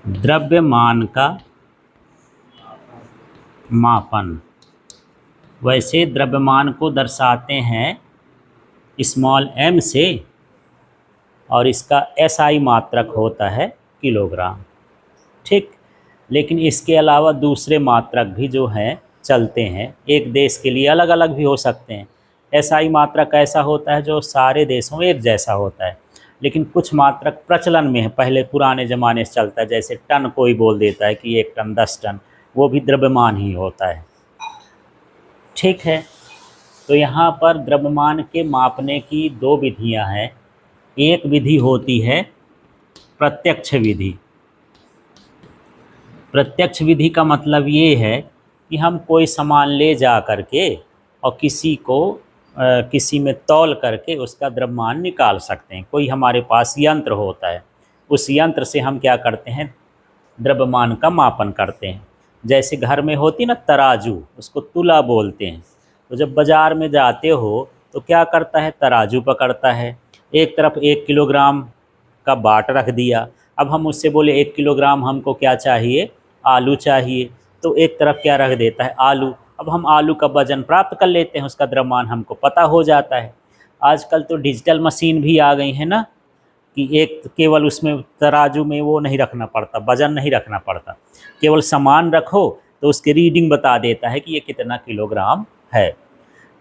द्रव्यमान का मापन। वैसे द्रव्यमान को दर्शाते हैं स्मॉल m से और इसका SI मात्रक होता है किलोग्राम। ठीक, लेकिन इसके अलावा दूसरे मात्रक भी जो हैं चलते हैं, एक देश के लिए अलग अलग भी हो सकते हैं। SI मात्रक ऐसा होता है जो सारे देशों में एक जैसा होता है, लेकिन कुछ मात्रक प्रचलन में है, पहले पुराने ज़माने से चलता है, जैसे टन कोई बोल देता है कि 1 टन 10 टन, वो भी द्रव्यमान ही होता है। ठीक है, तो यहाँ पर द्रव्यमान के मापने की 2 विधियाँ हैं। एक विधि होती है प्रत्यक्ष विधि। प्रत्यक्ष विधि का मतलब ये है कि हम कोई सामान ले जा करके और किसी में तौल करके उसका द्रव्यमान निकाल सकते हैं। कोई हमारे पास यंत्र होता है, उस यंत्र से हम क्या करते हैं, द्रव्यमान का मापन करते हैं। जैसे घर में होती ना तराजू, उसको तुला बोलते हैं। तो जब बाज़ार में जाते हो तो क्या करता है, तराजू पकड़ता है, एक तरफ 1 किलोग्राम का बाट रख दिया। अब हम उससे बोले 1 किलोग्राम हमको क्या चाहिए, आलू चाहिए, तो एक तरफ क्या रख देता है, आलू। अब हम आलू का वजन प्राप्त कर लेते हैं, उसका द्रव्यमान हमको पता हो जाता है। आजकल तो डिजिटल मशीन भी आ गई है ना, कि एक केवल उसमें तराजू में वो नहीं रखना पड़ता, वजन नहीं रखना पड़ता, केवल सामान रखो तो उसकी रीडिंग बता देता है कि ये कितना किलोग्राम है।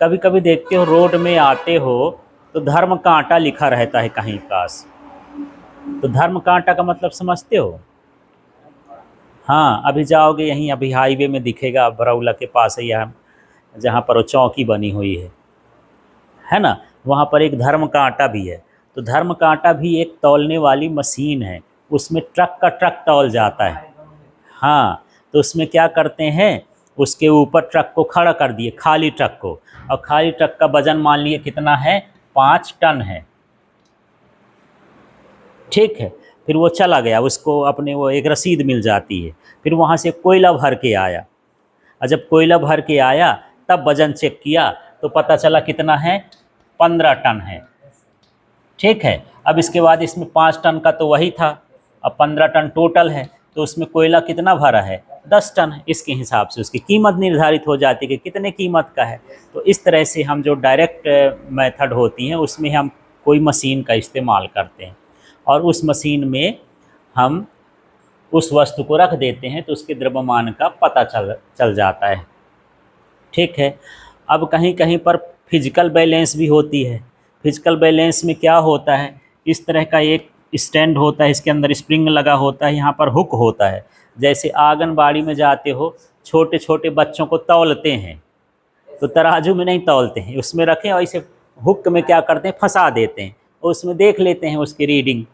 कभी कभी देखते हो रोड में आते हो तो धर्म कांटा लिखा रहता है कहीं पास, तो धर्म कांटा का मतलब समझते हो? हाँ, अभी जाओगे यहीं, अभी हाईवे में दिखेगा, बरौला के पास है यहाँ, जहाँ पर वो चौकी बनी हुई है ना, वहाँ पर एक धर्म कांटा भी है। तो धर्म कांटा भी एक तौलने वाली मशीन है, उसमें ट्रक का ट्रक तौल जाता है। हाँ, तो उसमें क्या करते हैं, उसके ऊपर ट्रक को खड़ा कर दिए, खाली ट्रक को, और खाली ट्रक का वजन मान लिए कितना है, 5 टन है। ठीक है, फिर वो चला गया, उसको अपने वो एक रसीद मिल जाती है। फिर वहाँ से कोयला भर के आया, और जब कोयला भर के आया तब वज़न चेक किया तो पता चला कितना है, 15 टन है। ठीक है, अब इसके बाद इसमें 5 टन का तो वही था, अब 15 टन टोटल है, तो उसमें कोयला कितना भरा है, 10 टन है। इसके हिसाब से उसकी कीमत निर्धारित हो जाती है कि कितने कीमत का है। तो इस तरह से हम जो डायरेक्ट मेथड होती हैं उसमें हम कोई मशीन का इस्तेमाल करते हैं, और उस मशीन में हम उस वस्तु को रख देते हैं तो उसके द्रव्यमान का पता चल जाता है। ठीक है, अब कहीं कहीं पर फिजिकल बैलेंस भी होती है। फिजिकल बैलेंस में क्या होता है, इस तरह का एक स्टैंड होता है, इसके अंदर स्प्रिंग लगा होता है, यहाँ पर हुक होता है। जैसे आंगनबाड़ी में जाते हो, छोटे छोटे बच्चों को तौलते हैं, तो तराजू में नहीं तौलते हैं, उसमें रखें और इसे हुक में क्या करते हैं, फंसा देते हैं, और उसमें देख लेते हैं उसकी रीडिंग।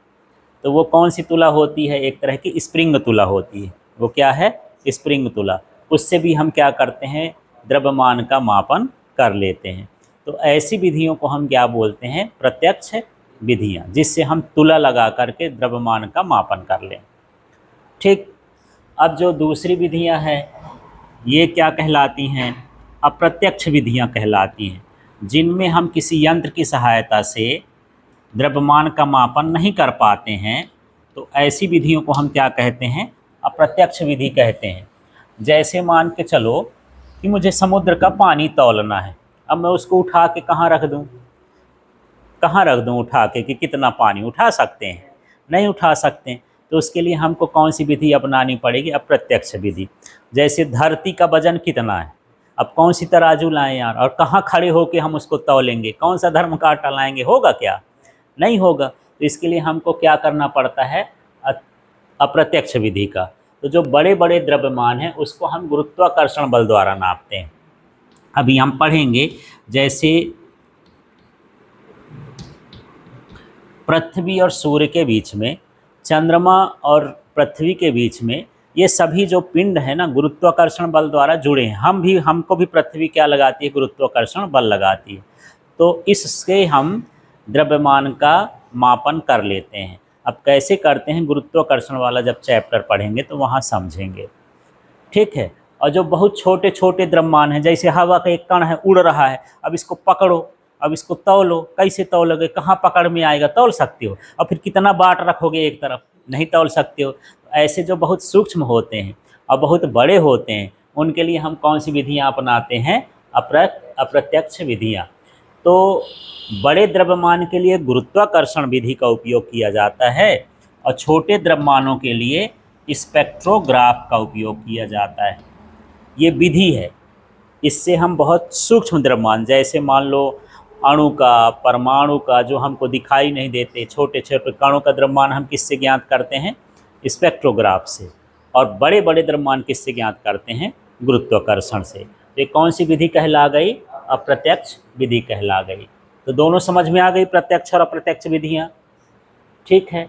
तो वो कौन सी तुला होती है, एक तरह की स्प्रिंग तुला होती है। वो क्या है, स्प्रिंग तुला। उससे भी हम क्या करते हैं, द्रव्यमान का मापन कर लेते हैं। तो ऐसी विधियों को हम क्या बोलते हैं, प्रत्यक्ष विधियाँ, जिससे हम तुला लगा करके द्रव्यमान का मापन कर लें। ठीक, अब जो दूसरी विधियाँ हैं ये क्या कहलाती हैं, अप्रत्यक्ष विधियाँ कहलाती हैं, जिनमें हम किसी यंत्र की सहायता से द्रव्यमान का मापन नहीं कर पाते हैं। तो ऐसी विधियों को हम क्या कहते हैं, अप्रत्यक्ष विधि कहते हैं। जैसे मान के चलो कि मुझे समुद्र का पानी तौलना है, अब मैं उसको उठा के कहाँ रख दूँ, कहाँ रख दूँ उठा के, कि कितना पानी उठा सकते हैं, नहीं उठा सकते हैं। तो उसके लिए हमको कौन सी विधि अपनानी पड़ेगी, अप्रत्यक्ष विधि। जैसे धरती का वजन कितना है, अब कौन सी तराजू लाएं यार, और कहाँ खड़े होकर हम उसको तौलेंगे, कौन सा धर्म कांटा लाएंगे, होगा क्या, नहीं होगा। तो इसके लिए हमको क्या करना पड़ता है, अप्रत्यक्ष विधि का। तो जो बड़े बड़े द्रव्यमान हैं उसको हम गुरुत्वाकर्षण बल द्वारा नापते हैं। अभी हम पढ़ेंगे, जैसे पृथ्वी और सूर्य के बीच में, चंद्रमा और पृथ्वी के बीच में, ये सभी जो पिंड है ना, गुरुत्वाकर्षण बल द्वारा जुड़े हैं। हमको भी पृथ्वी क्या लगाती है, गुरुत्वाकर्षण बल लगाती है। तो इससे हम द्रव्यमान का मापन कर लेते हैं। अब कैसे करते हैं, गुरुत्वाकर्षण वाला जब चैप्टर पढ़ेंगे तो वहाँ समझेंगे। ठीक है, और जो बहुत छोटे छोटे द्रव्यमान हैं, जैसे हवा का एक कण है, उड़ रहा है, अब इसको पकड़ो, अब इसको तौलो, कैसे तौलोगे, कहाँ पकड़ में आएगा, तौल सकते हो, और फिर कितना बाट रखोगे एक तरफ, नहीं तौल सकते हो। ऐसे जो बहुत सूक्ष्म होते हैं और बहुत बड़े होते हैं, उनके लिए हम कौन सी विधियाँ अपनाते हैं? अप्रत्यक्ष विधियाँ। तो बड़े द्रव्यमान के लिए गुरुत्वाकर्षण विधि का उपयोग किया जाता है और छोटे द्रव्यमानों के लिए स्पेक्ट्रोग्राफ का उपयोग किया जाता है। ये विधि है, इससे हम बहुत सूक्ष्म द्रव्यमान, जैसे मान लो अणु का, परमाणु का, जो हमको दिखाई नहीं देते छोटे छोटे कणों का द्रव्यमान हम किससे ज्ञात करते हैं? स्पेक्ट्रोग्राफ से। और बड़े बड़े द्रव्यमान किससे ज्ञात करते हैं? गुरुत्वाकर्षण से। तो ये कौन सी विधि कहला गई? अप्रत्यक्ष विधि कहला गई। तो दोनों समझ में आ गई, प्रत्यक्ष और अप्रत्यक्ष विधियाँ। ठीक है।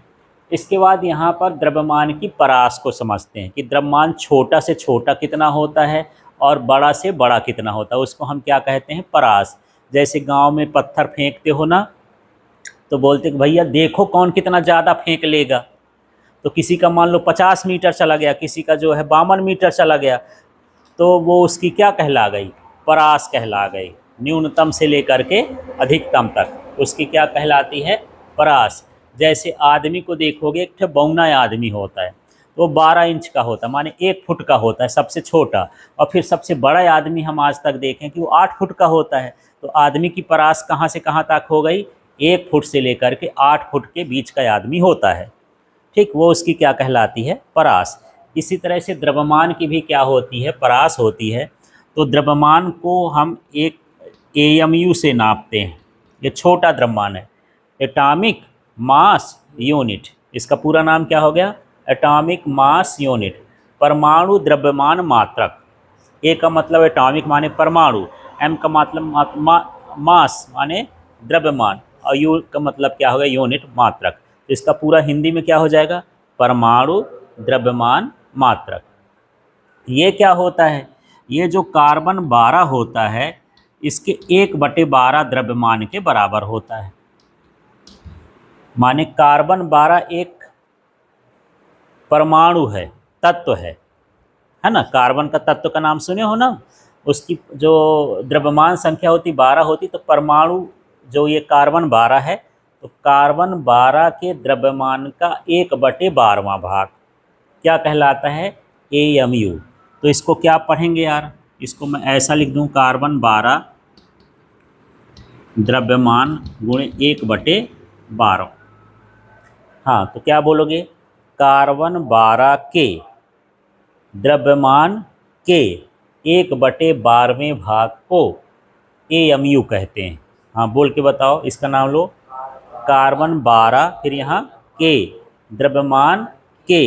इसके बाद यहाँ पर द्रव्यमान की परास को समझते हैं कि द्रव्यमान छोटा से छोटा कितना होता है और बड़ा से बड़ा कितना होता है, उसको हम क्या कहते हैं? परास। जैसे गांव में पत्थर फेंकते हो ना, तो बोलते कि भैया देखो कौन कितना ज़्यादा फेंक लेगा। तो किसी का मान लो 50 मीटर चला गया, किसी का जो है 52 मीटर चला गया, तो वो उसकी क्या कहला गई? परास कहला गई। न्यूनतम से लेकर के अधिकतम तक उसकी क्या कहलाती है? परास। जैसे आदमी को देखोगे, एक बौना आदमी होता है, वो 12 इंच का होता है, माने 1 फुट का होता है सबसे छोटा, और फिर सबसे बड़ा आदमी हम आज तक देखें कि वो 8 फुट का होता है। तो आदमी की परास कहाँ से कहाँ तक हो गई? 1 फुट से लेकर के 8 फुट के बीच का आदमी होता है। ठीक, वो उसकी क्या कहलाती है? परास। इसी तरह से द्रव्यमान की भी क्या होती है? परास होती है। तो द्रव्यमान को हम एक AMU से नापते हैं। ये छोटा द्रव्यमान है, एटॉमिक मास यूनिट। इसका पूरा नाम क्या हो गया? Atomic mass unit. परमाणु द्रव्यमान मात्रक। ए का मतलब एटॉमिक माने परमाणु, M का मतलब मास माने द्रव्यमान, और U का मतलब क्या होगा? यूनिट, मात्रक। तो इसका पूरा हिंदी में क्या हो जाएगा? परमाणु द्रव्यमान मात्रक। ये क्या होता है? ये जो कार्बन 12 होता है, इसके 1/12 द्रव्यमान के बराबर होता है। माने कार्बन 12 एक परमाणु है, तत्व है ना? कार्बन का तत्व का नाम सुने हो ना? उसकी जो द्रव्यमान संख्या होती 12 होती, तो परमाणु जो ये कार्बन 12 है, तो कार्बन 12 के द्रव्यमान का 1/12वां भाग क्या कहलाता है? AMU। तो इसको क्या पढ़ेंगे यार? इसको मैं ऐसा लिख दूं, कार्बन 12 द्रव्यमान गुणे 1/12। हाँ, तो क्या बोलोगे? कार्बन 12 के द्रव्यमान के 1/12वें भाग को AMU कहते हैं। हाँ, बोल के बताओ, इसका नाम लो। कार्बन 12, फिर यहाँ के, द्रव्यमान के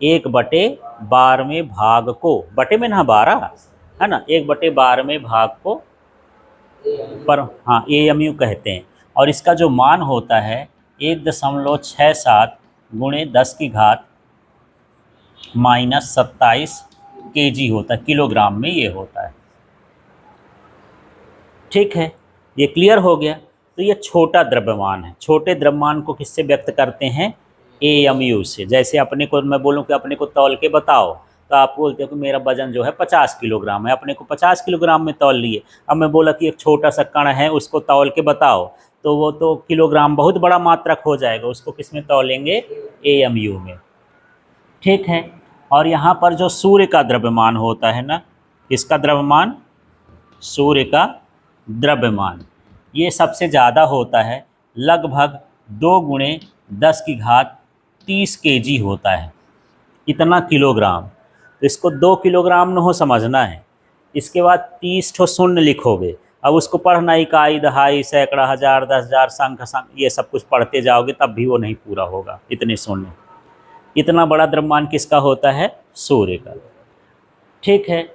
1/12वें भाग को, बटे में ना 12 है ना, 1/12वें भाग को पर हाँ AMU कहते हैं। और इसका जो मान होता है 1.67 गुणे 10 की घात -27 kg होता है, किलोग्राम में ये होता है। ठीक है, ये क्लियर हो गया। तो ये छोटा द्रव्यमान है। छोटे द्रव्यमान को किससे व्यक्त करते हैं? AMU से। जैसे अपने को मैं बोलूँ कि अपने को तौल के बताओ, तो आप बोलते हो कि मेरा वजन जो है 50 किलोग्राम है, अपने को 50 किलोग्राम में तौल लिए। अब मैं बोला कि एक छोटा सा कण है, उसको तौल के बताओ, तो वो तो किलोग्राम बहुत बड़ा मात्रक हो जाएगा, उसको किस में तौलेंगे? AMU में। ठीक है। और यहाँ पर जो सूर्य का द्रव्यमान होता है ना, किसका द्रव्यमान? सूर्य का द्रव्यमान, ये सबसे ज़्यादा होता है, लगभग 2 गुणे 10 की घात 30 kg होता है, इतना किलोग्राम। तो इसको 2 किलोग्राम न हो समझना है। इसके बाद 30 ठो शून्य लिखोगे। अब उसको पढ़ना, इकाई, दहाई, सैकड़ा, हज़ार, 10,000, संख, ये सब कुछ पढ़ते जाओगे तब भी वो नहीं पूरा होगा, इतने शून्य। इतना बड़ा द्रव्यमान किसका होता है? सूर्य का। ठीक है।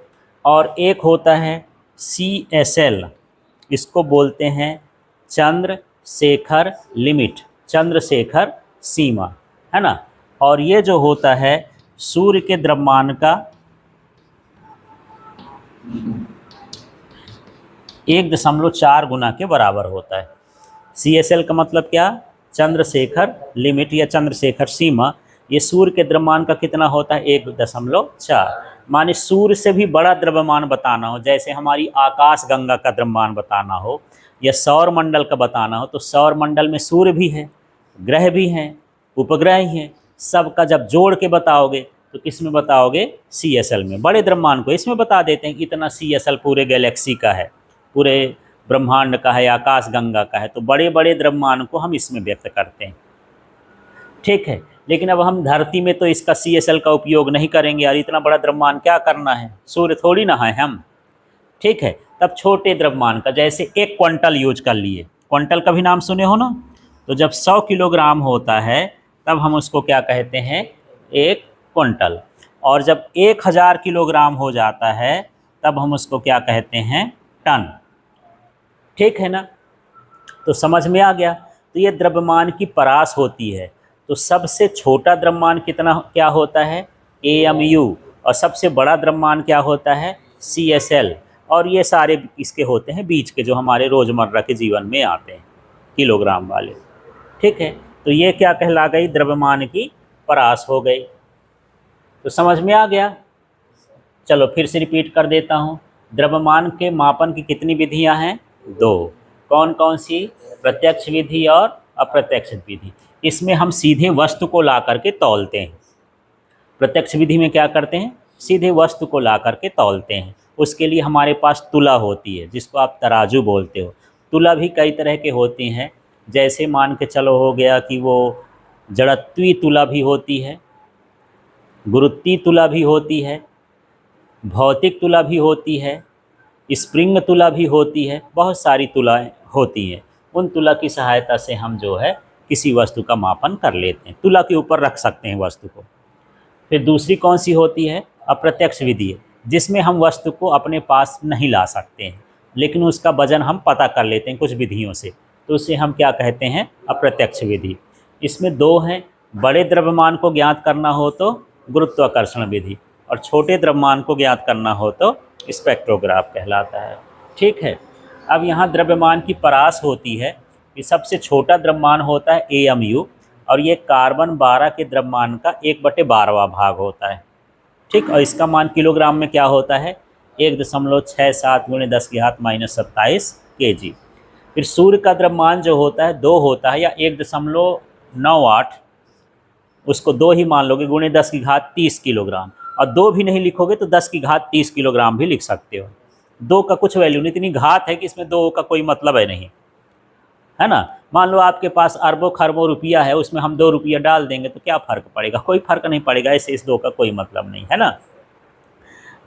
और एक होता है CSL, इसको बोलते हैं चंद्रशेखर लिमिट, चंद्रशेखर सीमा, है ना। और ये जो होता है सूर्य के द्रव्यमान का 1.4 गुना के बराबर होता है। CSL का मतलब क्या? चंद्रशेखर लिमिट या चंद्रशेखर सीमा। ये सूर्य के द्रव्यमान का कितना होता है? 1.4। माने सूर्य से भी बड़ा द्रव्यमान बताना हो, जैसे हमारी आकाश गंगा का द्रव्यमान बताना हो या सौर मंडल का बताना हो, तो सौर मंडल में सूर्य भी है, ग्रह भी हैं, उपग्रह ही हैं, सब का जब जोड़ के बताओगे तो किस में बताओगे, CSL में। बड़े द्रव्यमान को इसमें बता देते हैं कि इतना CSL पूरे गैलेक्सी का है, पूरे ब्रह्मांड का है, आकाश गंगा का है। तो बड़े बड़े द्रव्यमान को हम इसमें व्यक्त करते हैं, ठीक है। लेकिन अब हम धरती में तो इसका CSL का उपयोग नहीं करेंगे यार, इतना बड़ा द्रव्यमान क्या करना है, सूर्य थोड़ी ना है हम, ठीक है। तब छोटे द्रव्यमान का, जैसे 1 क्विंटल यूज कर लिए, क्विंटल का भी नाम सुने हो ना। तो जब 100 किलोग्राम होता है तब हम उसको क्या कहते हैं, 1 क्विंटल। और जब 1000 किलोग्राम हो जाता है तब हम उसको क्या कहते हैं, टन, ठीक है ना। तो समझ में आ गया। तो ये द्रव्यमान की परास होती है। तो सबसे छोटा द्रव्यमान कितना क्या होता है, AMU, और सबसे बड़ा द्रव्यमान क्या होता है, CSL। और ये सारे इसके होते हैं बीच के, जो हमारे रोज़मर्रा के जीवन में आते हैं, किलोग्राम वाले, ठीक है। तो ये क्या कहला गई, द्रव्यमान की परास हो गई। तो समझ में आ गया। चलो फिर से रिपीट कर देता हूँ। द्रव्यमान के मापन की कितनी विधियाँ हैं, 2। कौन कौन सी, प्रत्यक्ष विधि और अप्रत्यक्ष विधि। इसमें हम सीधे वस्तु को ला करके तौलते हैं। प्रत्यक्ष विधि में क्या करते हैं, सीधे वस्तु को ला करके तौलते हैं। उसके लिए हमारे पास तुला होती है, जिसको आप तराजू बोलते हो। तुला भी कई तरह के होती हैं, जैसे मान के चलो हो गया कि वो जड़त्वीय तुला भी होती है, गुरुत्वीय तुला भी होती है, भौतिक तुला भी होती है, स्प्रिंग तुला भी होती है। बहुत सारी तुलाएँ होती हैं। उन तुला की सहायता से हम जो है किसी वस्तु का मापन कर लेते हैं, तुला के ऊपर रख सकते हैं वस्तु को। फिर दूसरी कौन सी होती है, अप्रत्यक्ष विधि, जिसमें हम वस्तु को अपने पास नहीं ला सकते हैं, लेकिन उसका वजन हम पता कर लेते हैं कुछ विधियों से। तो उसे हम क्या कहते हैं, अप्रत्यक्ष विधि। इसमें 2 हैं। बड़े द्रव्यमान को ज्ञात करना हो तो गुरुत्वाकर्षण विधि, और छोटे द्रव्यमान को ज्ञात करना हो तो स्पेक्ट्रोग्राफ कहलाता है, ठीक है। अब यहाँ द्रव्यमान की परास होती है कि सबसे छोटा द्रव्यमान होता है AMU, और ये कार्बन 12 के द्रव्यमान का 1/12वां भाग होता है, ठीक। और इसका मान किलोग्राम में क्या होता है, 1.67 × 10⁻⁻27 kg। फिर सूर्य का द्रव्यमान जो होता है 2 होता है, या 1.98, उसको 2 ही मान लोगे, × 10⁻30 किलोग्राम। और 2 भी नहीं लिखोगे तो 10⁻30 किलोग्राम भी लिख सकते हो। 2 का कुछ वैल्यू नहीं, इतनी घात है कि इसमें 2 का कोई मतलब है नहीं, है ना। मान लो आपके पास अरबों खरबों रुपया है, उसमें हम 2 रुपया डाल देंगे तो क्या फ़र्क पड़ेगा, कोई फ़र्क नहीं पड़ेगा। ऐसे इस 2 का कोई मतलब नहीं, है ना।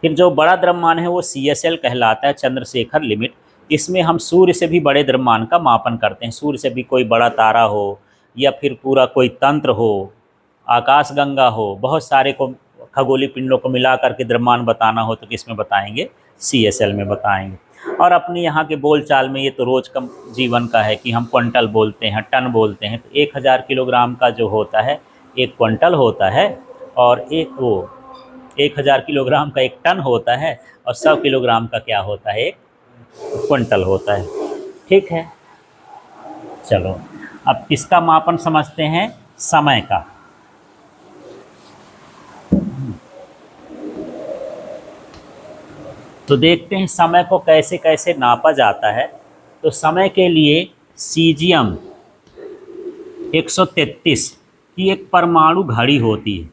फिर जो बड़ा द्रव्यमान है वो CSL कहलाता है, चंद्रशेखर लिमिट। इसमें हम सूर्य से भी बड़े द्रव्यमान का मापन करते हैं। सूर्य से भी कोई बड़ा तारा हो, या फिर पूरा कोई तंत्र हो, आकाशगंगा हो, बहुत सारे को खगोलीय पिंडों को मिला करके द्रव्यमान बताना हो तो किस में बताएंगे, CSL में बताएंगे। और अपने यहाँ के बोलचाल में ये तो रोज़ कम जीवन का है कि हम क्विंटल बोलते हैं, टन बोलते हैं। तो 1000 किलोग्राम का जो होता है 1 क्विंटल होता है, और 1000 किलोग्राम का 1 टन होता है, और 100 किलोग्राम का क्या होता है, 1 क्विंटल होता है, ठीक है। चलो अब किसका मापन समझते हैं, समय का। तो देखते हैं समय को कैसे कैसे नापा जाता है। तो समय के लिए सीजियम 133 की एक परमाणु घड़ी होती है।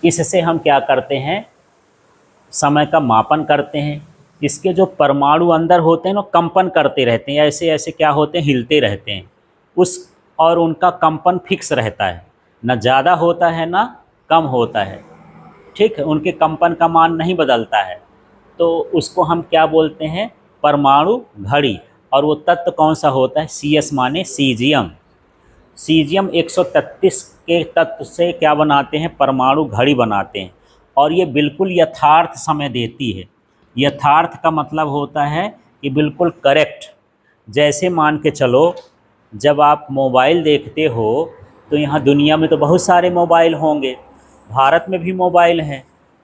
इससे हम क्या करते हैं, समय का मापन करते हैं। इसके जो परमाणु अंदर होते हैं ना, कंपन करते रहते हैं, ऐसे ऐसे क्या होते हैं, हिलते रहते हैं और उनका कंपन फिक्स रहता है, ना ज़्यादा होता है ना कम होता है, ठीक है। उनके कंपन का मान नहीं बदलता है। तो उसको हम क्या बोलते हैं, परमाणु घड़ी। और वो तत्व कौन सा होता है, CS माने सीजियम। सीजियम 133 के तत्व से क्या बनाते हैं, परमाणु घड़ी बनाते हैं। और ये बिल्कुल यथार्थ समय देती है। यथार्थ का मतलब होता है कि बिल्कुल करेक्ट। जैसे मान के चलो, जब आप मोबाइल देखते हो तो यहाँ दुनिया में तो बहुत सारे मोबाइल होंगे, भारत में भी मोबाइल हैं,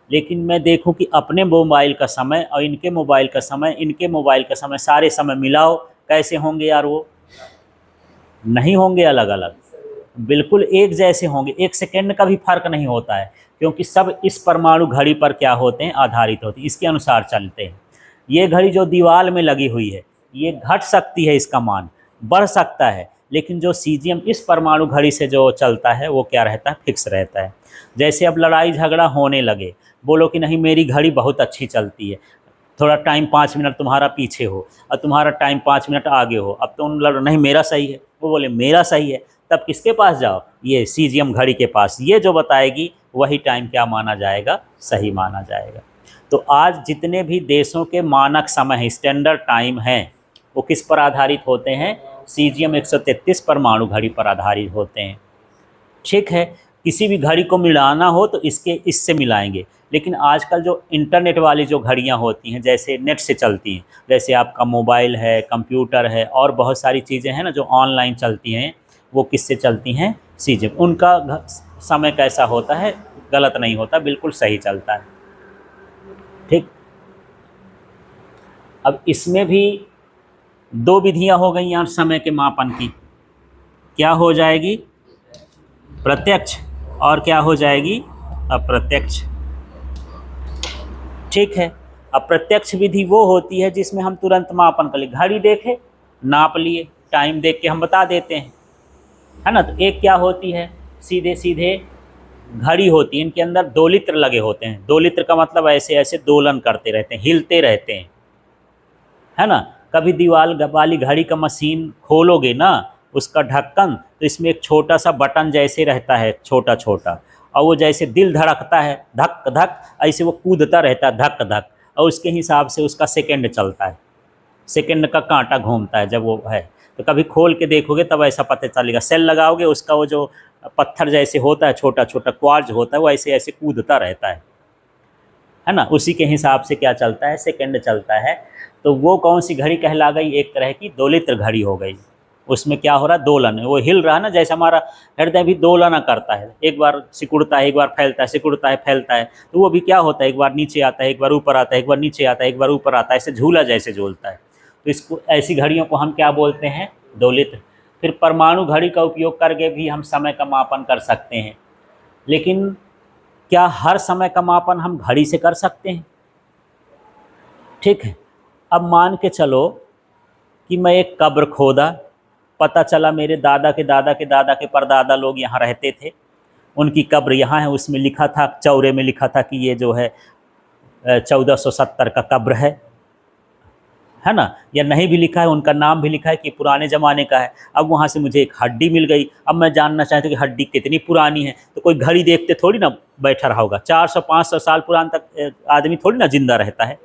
लेकिन मैं देखूं कि अपने मोबाइल का समय और इनके मोबाइल का समय, इनके मोबाइल का समय, सारे समय मिलाओ, कैसे होंगे यार, वो नहीं होंगे, अलग अलग, बिल्कुल एक जैसे होंगे। 1 सेकेंड का भी फर्क नहीं होता है, क्योंकि सब इस परमाणु घड़ी पर क्या होते हैं, आधारित होते हैं, इसके अनुसार चलते हैं। ये घड़ी जो दीवार में लगी हुई है, ये घट सकती है, इसका मान बढ़ सकता है, लेकिन जो सीजियम इस परमाणु घड़ी से जो चलता है वो क्या रहता है, फिक्स रहता है। जैसे अब लड़ाई झगड़ा होने लगे, बोलो कि नहीं मेरी घड़ी बहुत अच्छी चलती है, थोड़ा टाइम 5 मिनट तुम्हारा पीछे हो और तुम्हारा टाइम 5 मिनट आगे हो, अब तुम लड़ नहीं मेरा सही है, वो बोले मेरा सही है, तब किसके पास जाओ, ये सीजियम घड़ी के पास। ये जो बताएगी वही टाइम क्या माना जाएगा, सही माना जाएगा। तो आज जितने भी देशों के मानक समय हैं, स्टैंडर्ड टाइम हैं, वो किस पर आधारित होते हैं, सीजियम 133 परमाणु घड़ी पर आधारित होते हैं। ठीक है, किसी भी घड़ी को मिलाना हो तो इससे मिलाएंगे, लेकिन आजकल जो इंटरनेट वाली जो घड़ियां होती हैं, जैसे नेट से चलती हैं, जैसे आपका मोबाइल है, कंप्यूटर है और बहुत सारी चीज़ें हैं ना जो ऑनलाइन चलती हैं, वो किससे चलती हैं, सीजियम। उनका समय कैसा होता है, गलत नहीं होता, बिल्कुल सही चलता है। ठीक, अब इसमें भी दो विधियां हो गई यहाँ समय के मापन की। क्या हो जाएगी, प्रत्यक्ष, और क्या हो जाएगी, अप्रत्यक्ष। ठीक है, अप्रत्यक्ष विधि वो होती है जिसमें हम तुरंत मापन कर ले, घड़ी देखे नाप लिए, टाइम देख के हम बता देते हैं, है ना। तो एक क्या होती है, सीधे सीधे घड़ी होती है, इनके अंदर दोलित्र लगे होते हैं। दोलित्र का मतलब ऐसे ऐसे दोलन करते रहते हैं, हिलते रहते हैं, है ना। कभी दीवार वाली घड़ी का मशीन खोलोगे ना, उसका ढक्कन, तो इसमें एक छोटा सा बटन जैसे रहता है, छोटा छोटा, और वो जैसे दिल धड़कता है धक धक, ऐसे वो कूदता रहता है धक धक, और उसके हिसाब से उसका सेकंड चलता है, सेकंड का कांटा घूमता है जब वो है। तो कभी खोल के देखोगे तब ऐसा पता चलेगा, सेल लगाओगे, उसका वो जो पत्थर जैसे होता है, छोटा छोटा क्वार्ज होता है, वो ऐसे ऐसे कूदता रहता है ना। उसी के हिसाब से क्या चलता है, सेकंड चलता है। तो वो कौन सी घड़ी कहला गई, एक तरह की दोलित्र घड़ी हो गई। उसमें क्या हो रहा है, दोलन, वो हिल रहा है ना, जैसे हमारा हृदय भी दोलना करता है, एक बार सिकुड़ता है, एक बार फैलता है, सिकुड़ता है, फैलता है। तो वो भी क्या होता है, एक बार नीचे आता है, एक बार ऊपर आता है, एक बार नीचे आता है, एक बार ऊपर आता है, ऐसे झूला जैसे झूलता है। तो इसको, ऐसी घड़ियों को हम क्या बोलते हैं, दोलित्र। फिर परमाणु घड़ी का उपयोग करके भी हम समय का मापन कर सकते हैं, लेकिन क्या हर समय का मापन हम घड़ी से कर सकते हैं। ठीक है, अब मान के चलो कि मैं एक कब्र खोदा, पता चला मेरे दादा के दादा के दादा के परदादा लोग यहाँ रहते थे, उनकी कब्र यहाँ है, उसमें लिखा था, चौरे में लिखा था कि ये जो है 1470 का कब्र है ना, या नहीं भी लिखा है, उनका नाम भी लिखा है कि पुराने ज़माने का है। अब वहाँ से मुझे एक हड्डी मिल गई, अब मैं जानना चाहता हूँ कि हड्डी कितनी पुरानी है। तो कोई घड़ी देखते थोड़ी ना बैठा रहा होगा, 400-500 साल पुरान तक आदमी थोड़ी ना जिंदा रहता है,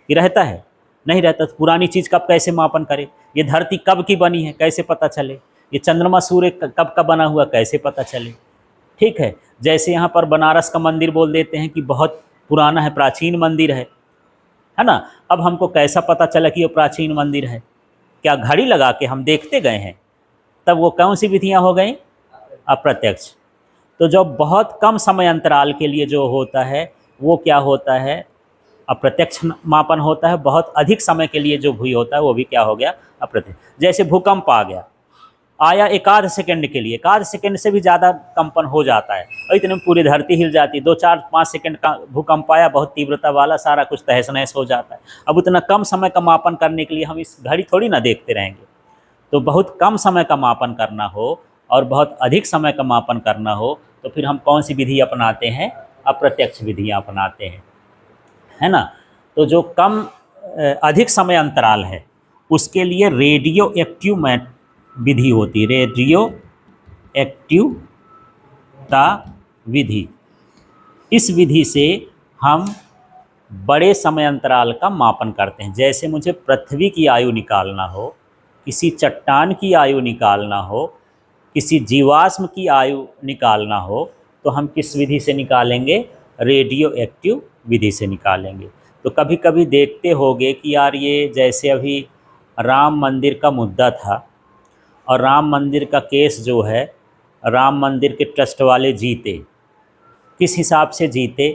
ये रहता है, नहीं रहता। तो पुरानी चीज़ कब कैसे मापन करे, ये धरती कब की बनी है कैसे पता चले, ये चंद्रमा सूर्य कब का बना हुआ कैसे पता चले। ठीक है, जैसे यहाँ पर बनारस का मंदिर बोल देते हैं कि बहुत पुराना है, प्राचीन मंदिर है ना। अब हमको कैसा पता चला कि ये प्राचीन मंदिर है, क्या घड़ी लगा के हम देखते गए हैं, तब वो कौन सी विधियाँ हो गई, अप्रत्यक्ष। तो जो बहुत कम समय अंतराल के लिए जो होता है वो क्या होता है, अप्रत्यक्ष मापन होता है। बहुत अधिक समय के लिए जो भी होता है वो भी क्या हो गया, अप्रत्यक्ष। जैसे भूकंप आ गया, आया एकाध सेकंड के लिए, एकाध सेकंड से भी ज़्यादा कंपन हो जाता है और इतने में पूरी धरती हिल जाती है। 2-4-5 सेकंड का भूकंप आया, बहुत तीव्रता वाला, सारा कुछ तहस नहस हो जाता है। अब उतना कम समय का मापन करने के लिए हम इस घड़ी थोड़ी ना देखते रहेंगे। तो बहुत कम समय का मापन करना हो और बहुत अधिक समय का मापन करना हो तो फिर हम कौन सी विधि अपनाते हैं, अप्रत्यक्ष विधियाँ अपनाते हैं, है ना। तो जो कम अधिक समय अंतराल है उसके लिए रेडियो एक्टिव विधि होती है, रेडियो एक्टिवता विधि। इस विधि से हम बड़े समय अंतराल का मापन करते हैं। जैसे मुझे पृथ्वी की आयु निकालना हो, किसी चट्टान की आयु निकालना हो, किसी जीवाश्म की आयु निकालना हो, तो हम किस विधि से निकालेंगे, रेडियो एक्टिव विधि से निकालेंगे। तो कभी कभी देखते होंगे कि यार ये जैसे अभी राम मंदिर का मुद्दा था और राम मंदिर का केस जो है, राम मंदिर के ट्रस्ट वाले जीते। किस हिसाब से जीते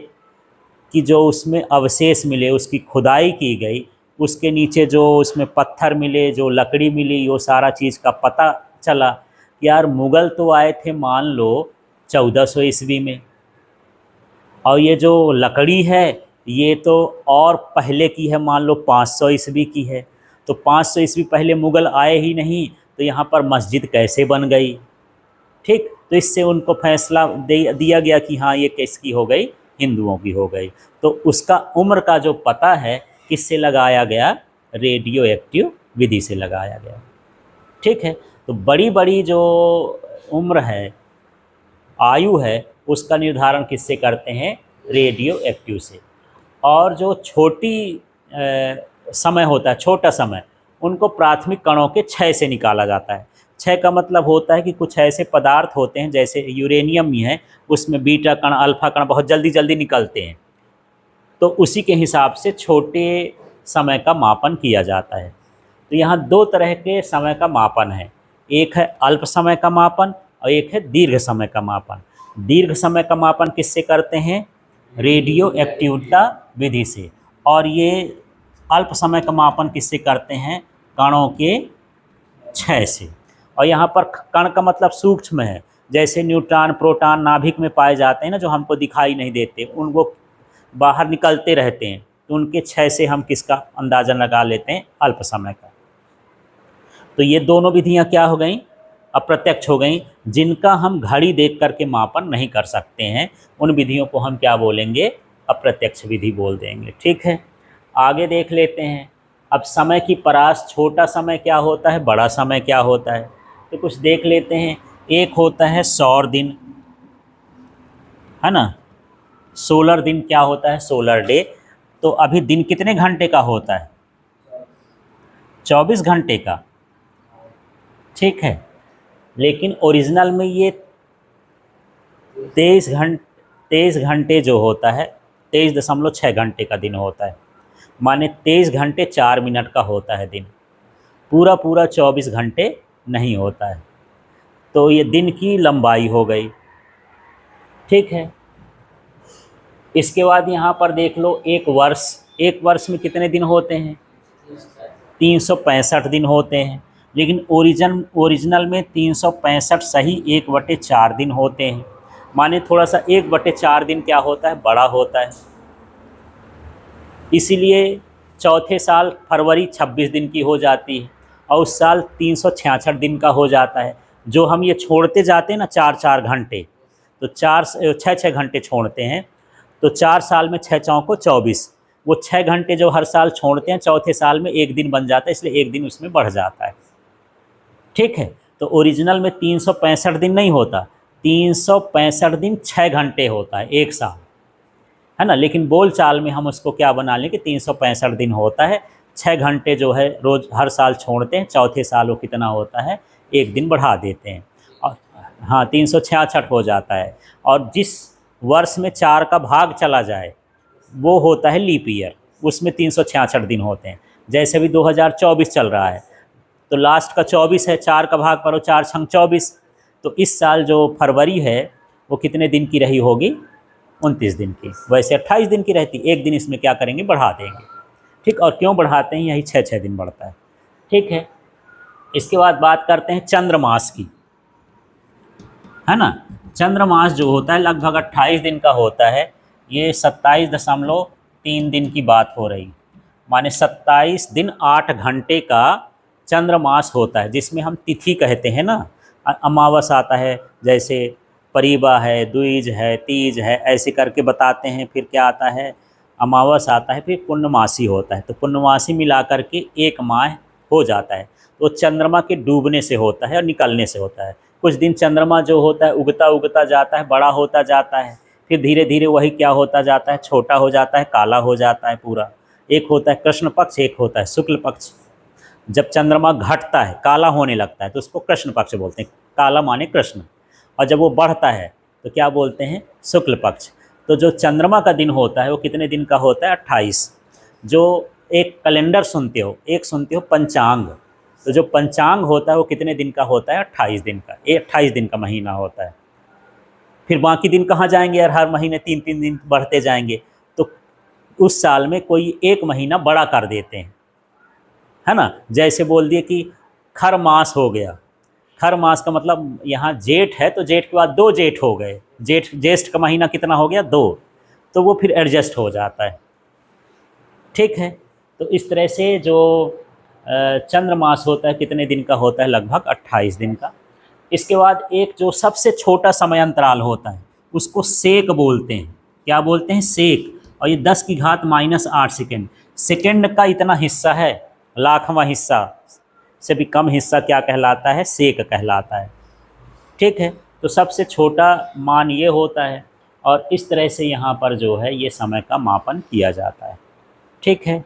कि जो उसमें अवशेष मिले, उसकी खुदाई की गई, उसके नीचे जो उसमें पत्थर मिले, जो लकड़ी मिली, वो सारा चीज़ का पता चला कि यार मुग़ल तो आए थे मान लो 1400 ईस्वी में, और ये जो लकड़ी है ये तो और पहले की है, मान लो 500 ईस्वी की है। तो 500 ईस्वी पहले मुग़ल आए ही नहीं, तो यहाँ पर मस्जिद कैसे बन गई, ठीक। तो इससे उनको फैसला दिया गया कि हाँ ये किसकी हो गई, हिंदुओं की हो गई। तो उसका उम्र का जो पता है किससे लगाया गया, रेडियो एक्टिव विधि से लगाया गया, ठीक है। तो बड़ी बड़ी जो उम्र है, आयु है, उसका निर्धारण किससे करते हैं, रेडियो एक्टिव से। और जो छोटी समय होता है, छोटा समय, उनको प्राथमिक कणों के क्षय से निकाला जाता है। क्षय का मतलब होता है कि कुछ ऐसे पदार्थ होते हैं जैसे यूरेनियम ही है, उसमें बीटा कण अल्फा कण बहुत जल्दी जल्दी निकलते हैं, तो उसी के हिसाब से छोटे समय का मापन किया जाता है। तो यहाँ दो तरह के समय का मापन है, एक है अल्प समय का मापन और एक है दीर्घ समय का मापन। दीर्घ समय का मापन किससे करते हैं, रेडियो एक्टिविटा विधि से। और ये अल्प समय का मापन किससे करते हैं, कणों के क्षय से। और यहाँ पर कण का मतलब सूक्ष्म है, जैसे न्यूट्रॉन प्रोटॉन नाभिक में पाए जाते हैं ना, जो हमको दिखाई नहीं देते, उनको बाहर निकलते रहते हैं, तो उनके क्षय से हम किसका अंदाज़ा लगा लेते हैं, अल्प समय का। तो ये दोनों विधियाँ क्या हो गई, अप्रत्यक्ष हो गई, जिनका हम घड़ी देख करके मापन नहीं कर सकते हैं, उन विधियों को हम क्या बोलेंगे, अप्रत्यक्ष विधि बोल देंगे, ठीक है। आगे देख लेते हैं। अब समय की परास, छोटा समय क्या होता है, बड़ा समय क्या होता है, तो कुछ देख लेते हैं। एक होता है सौर दिन, है ना, सोलर दिन क्या होता है, सोलर डे। तो अभी दिन कितने घंटे का होता है, 24 घंटे का, ठीक है। लेकिन ओरिजिनल में ये 23 घंटे जो होता है, 23.6 घंटे का दिन होता है, माने 23 घंटे 4 मिनट का होता है दिन, पूरा पूरा 24 घंटे नहीं होता है। तो ये दिन की लंबाई हो गई, ठीक है। इसके बाद यहाँ पर देख लो, एक वर्ष में कितने दिन होते हैं, 365 दिन होते हैं। लेकिन ओरिजिनल में 365 सही 1/4 दिन होते हैं, माने थोड़ा सा 1/4 दिन क्या होता है, बड़ा होता है। इसीलिए चौथे साल फरवरी 26 दिन की हो जाती है और उस साल 366 दिन का हो जाता है। जो हम ये छोड़ते जाते हैं ना 4-4 घंटे, तो 6-6 घंटे छोड़ते हैं, तो 4 साल में 6 चौको 24, वो 6 घंटे जो हर साल छोड़ते हैं, चौथे साल में एक दिन बन जाता है, इसलिए एक दिन उसमें बढ़ जाता है, ठीक है। तो ओरिजिनल में 365 दिन नहीं होता, 365 दिन 6 घंटे होता है एक साल, है ना। लेकिन बोल चाल में हम उसको क्या बना लें कि 365 दिन होता है, 6 घंटे जो है रोज़ हर साल छोड़ते हैं, चौथे साल वो कितना होता है, एक दिन बढ़ा देते हैं, और हाँ 366 हो जाता है। और जिस वर्ष में 4 का भाग चला जाए वो होता है लीप ईयर, उसमें 366 दिन होते हैं। जैसे भी 2024 चल रहा है, तो लास्ट का 24 है, 4 का भाग करो, 4 छंग 24, तो इस साल जो फरवरी है वो कितने दिन की रही होगी, 29 दिन की। वैसे 28 दिन की रहती, एक दिन इसमें क्या करेंगे, बढ़ा देंगे, ठीक। और क्यों बढ़ाते हैं, यही 6-6 दिन बढ़ता है, ठीक है। इसके बाद बात करते हैं चंद्रमास की, है ना। चंद्रमास जो होता है लगभग 28 दिन का होता है, ये 27.3 दिन की बात हो रही, माने 27 दिन 8 घंटे का चंद्रमास होता है, जिसमें हम तिथि कहते हैं ना, अमावस आता है, जैसे परिबा है, द्विज है, तीज है, ऐसे करके बताते हैं। फिर क्या आता है, अमावस आता है, फिर पूर्णमासी होता है। तो पूर्णमासी मिला करके एक माह हो जाता है। तो चंद्रमा के डूबने से होता है और निकलने से होता है। कुछ दिन चंद्रमा जो होता है उगता उगता जाता है, बड़ा होता जाता है, फिर धीरे धीरे वही क्या होता जाता है, छोटा हो जाता है, काला हो जाता है पूरा। एक होता है कृष्ण पक्ष, एक होता है शुक्ल पक्ष। जब चंद्रमा घटता है, काला होने लगता है, तो उसको कृष्ण पक्ष बोलते हैं, काला माने कृष्ण। और जब वो बढ़ता है तो क्या बोलते हैं, शुक्ल पक्ष। तो जो चंद्रमा का दिन होता है वो कितने दिन का होता है, 28। जो एक कैलेंडर सुनते हो, एक सुनते हो पंचांग, तो जो पंचांग होता है वो कितने दिन का होता है, 28 दिन का। ये 28 दिन का महीना होता है। फिर बाकी दिन कहाँ जाएंगे यार, हर महीने 3-3 दिन बढ़ते जाएंगे, तो उस साल में कोई एक महीना बड़ा कर देते हैं, है ना। जैसे बोल दिए कि खर मास हो गया, खर मास का मतलब यहाँ जेठ है, तो जेठ के बाद 2 जेठ हो गए, ज्येष्ठ का महीना कितना हो गया, 2, तो वो फिर एडजस्ट हो जाता है, ठीक है। तो इस तरह से जो चंद्रमास होता है कितने दिन का होता है, लगभग 28 दिन का। इसके बाद एक जो सबसे छोटा समय अंतराल होता है उसको सेक बोलते हैं। क्या बोलते हैं? सेक। और ये 10 की घात -8 सेकेंड। सेकेंड का इतना हिस्सा है, लाखवां हिस्सा से भी कम हिस्सा क्या कहलाता है? सेक कहलाता है। ठीक है, तो सबसे छोटा मान ये होता है और इस तरह से यहाँ पर जो है ये समय का मापन किया जाता है। ठीक है।